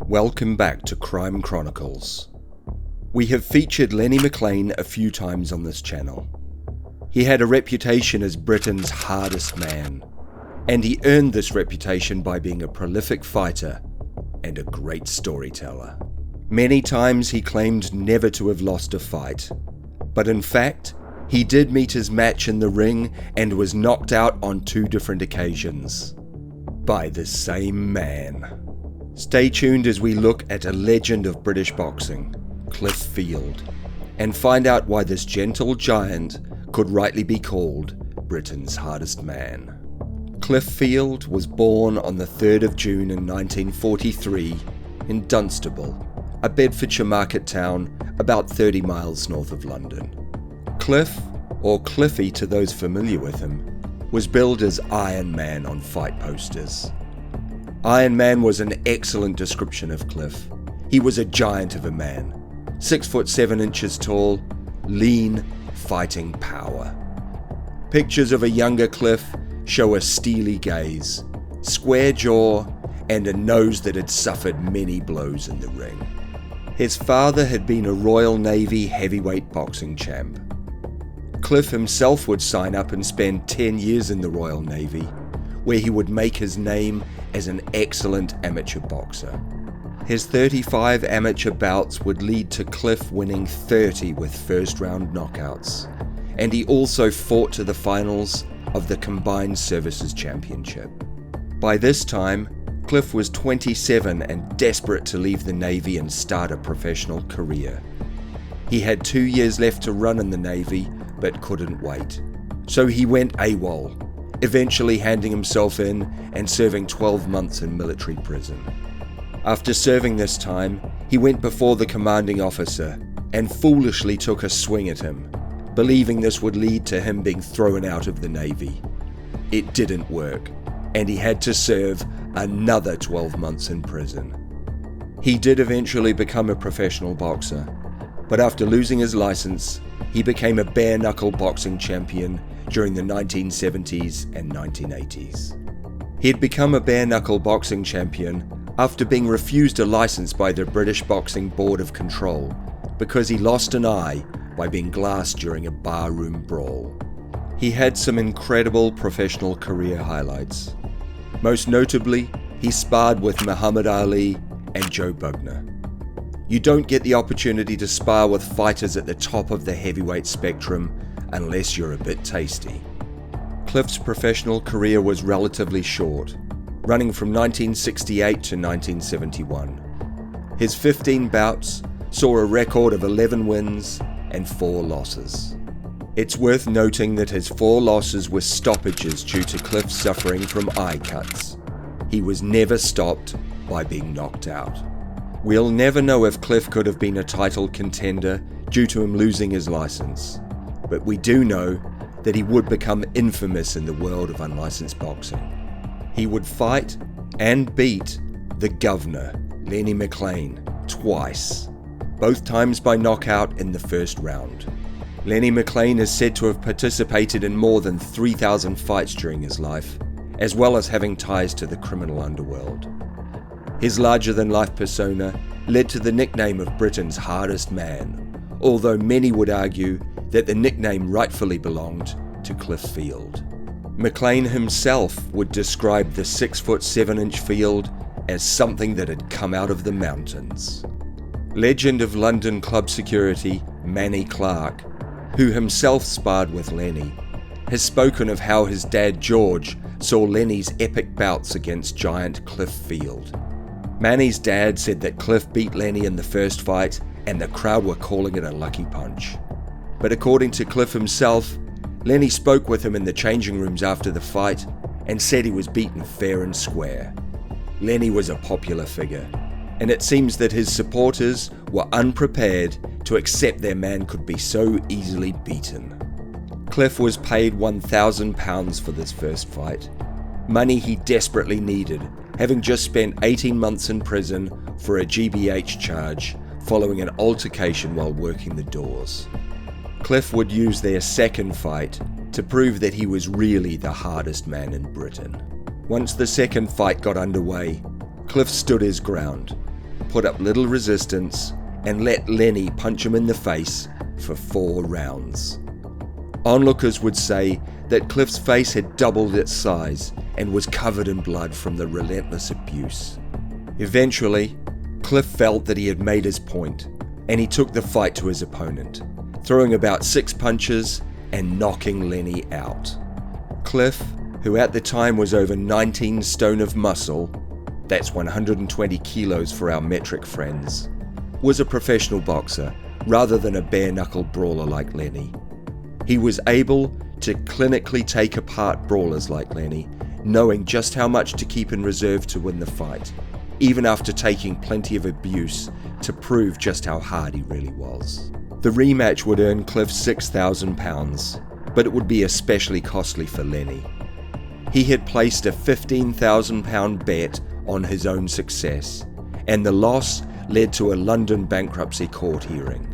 Welcome back to Crime Chronicles. We have featured Lenny McLean a few times on this channel. He had a reputation as Britain's hardest man, and he earned this reputation by being a prolific fighter and a great storyteller. Many times he claimed never to have lost a fight, but in fact, he did meet his match in the ring and was knocked out on 2 different occasions by the same man. Stay tuned as we look at a legend of British boxing, Cliff Field, and find out why this gentle giant could rightly be called Britain's hardest man. Cliff Field was born on the 3rd of June in 1943 in Dunstable, a Bedfordshire market town about 30 miles north of London. Cliff, or Cliffy to those familiar with him, was billed as Iron Man on fight posters. Iron Man was an excellent description of Cliff. He was a giant of a man, 6 foot 7 inches tall, lean, fighting power. Pictures of a younger Cliff show a steely gaze, square jaw, and a nose that had suffered many blows in the ring. His father had been a Royal Navy heavyweight boxing champ. Cliff himself would sign up and spend 10 years in the Royal Navy, where he would make his name as an excellent amateur boxer. His 35 amateur bouts would lead to Cliff winning 30 with first-round knockouts, and he also fought to the finals of the Combined Services Championship. By this time, Cliff was 27 and desperate to leave the Navy and start a professional career. He had 2 years left to run in the Navy, but couldn't wait. So he went AWOL, eventually handing himself in and serving 12 months in military prison. After serving this time, he went before the commanding officer and foolishly took a swing at him, believing this would lead to him being thrown out of the Navy. It didn't work, and he had to serve another 12 months in prison. He did eventually become a professional boxer, but after losing his license, he became a bare-knuckle boxing champion during the 1970s and 1980s. He had become a bare-knuckle boxing champion after being refused a license by the British Boxing Board of Control because he lost an eye by being glassed during a barroom brawl. He had some incredible professional career highlights. Most notably, he sparred with Muhammad Ali and Joe Bugner. You don't get the opportunity to spar with fighters at the top of the heavyweight spectrum unless you're a bit tasty. Cliff's professional career was relatively short, running from 1968 to 1971. His 15 bouts saw a record of 11 wins and 4 losses. It's worth noting that his 4 losses were stoppages due to Cliff suffering from eye cuts. He was never stopped by being knocked out. We'll never know if Cliff could have been a title contender due to him losing his license, but we do know that he would become infamous in the world of unlicensed boxing. He would fight and beat the governor, Lenny McLean, twice, both times by knockout in the first round. Lenny McLean is said to have participated in more than 3,000 fights during his life, as well as having ties to the criminal underworld. His larger-than-life persona led to the nickname of Britain's hardest man, although many would argue that the nickname rightfully belonged to Cliff Field. McLean himself would describe the 6 foot 7 inch Field as something that had come out of the mountains. Legend of London club security Manny Clark, who himself sparred with Lenny, has spoken of how his dad George saw Lenny's epic bouts against giant Cliff Field. Manny's dad said that Cliff beat Lenny in the first fight and the crowd were calling it a lucky punch. But according to Cliff himself, Lenny spoke with him in the changing rooms after the fight and said he was beaten fair and square. Lenny was a popular figure, and it seems that his supporters were unprepared to accept their man could be so easily beaten. Cliff was paid £1,000 for this first fight, money he desperately needed, having just spent 18 months in prison for a GBH charge following an altercation while working the doors. Cliff would use their second fight to prove that he was really the hardest man in Britain. Once the second fight got underway, Cliff stood his ground, put up little resistance, and let Lenny punch him in the face for 4 rounds. Onlookers would say that Cliff's face had doubled its size and was covered in blood from the relentless abuse. Eventually, Cliff felt that he had made his point, and he took the fight to his opponent, throwing about 6 punches and knocking Lenny out. Cliff, who at the time was over 19 stone of muscle, that's 120 kilos for our metric friends, was a professional boxer rather than a bare-knuckle brawler like Lenny. He was able to clinically take apart brawlers like Lenny, knowing just how much to keep in reserve to win the fight, even after taking plenty of abuse to prove just how hard he really was. The rematch would earn Cliff £6,000, but it would be especially costly for Lenny. He had placed a £15,000 bet on his own success, and the loss led to a London bankruptcy court hearing.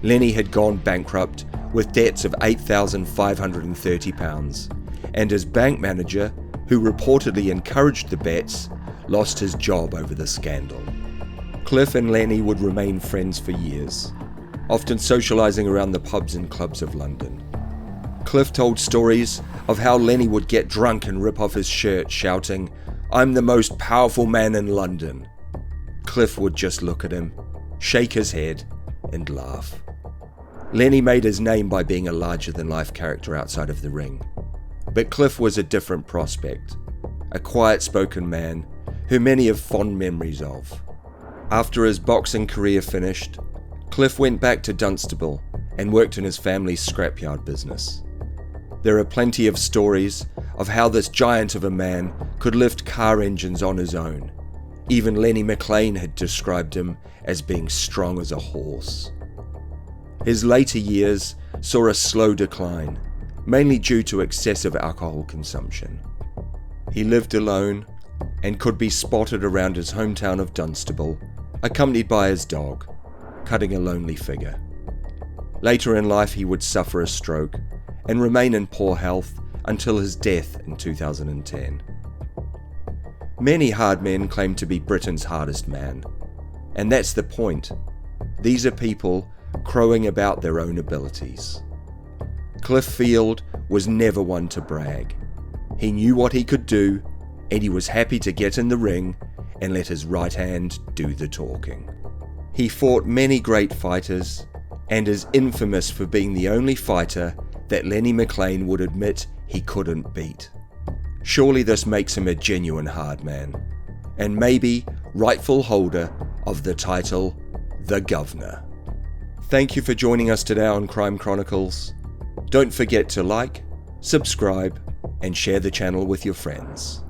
Lenny had gone bankrupt with debts of £8,530, and his bank manager, who reportedly encouraged the bets, lost his job over the scandal. Cliff and Lenny would remain friends for years, often socialising around the pubs and clubs of London. Cliff told stories of how Lenny would get drunk and rip off his shirt, shouting, "I'm the most powerful man in London." Cliff would just look at him, shake his head, and laugh. Lenny made his name by being a larger-than-life character outside of the ring. But Cliff was a different prospect, a quiet-spoken man who many have fond memories of. After his boxing career finished, Cliff went back to Dunstable and worked in his family's scrapyard business. There are plenty of stories of how this giant of a man could lift car engines on his own. Even Lenny McLean had described him as being strong as a horse. His later years saw a slow decline, mainly due to excessive alcohol consumption. He lived alone and could be spotted around his hometown of Dunstable, accompanied by his dog, cutting a lonely figure. Later in life he would suffer a stroke and remain in poor health until his death in 2010. Many hardmen claim to be Britain's hardest man, and that's the point. These are people crowing about their own abilities. Cliff Field was never one to brag. He knew what he could do, and he was happy to get in the ring and let his right hand do the talking. He fought many great fighters, and is infamous for being the only fighter that Lenny McLean would admit he couldn't beat. Surely this makes him a genuine hard man, and maybe rightful holder of the title, The Governor. Thank you for joining us today on Crime Chronicles. Don't forget to like, subscribe, and share the channel with your friends.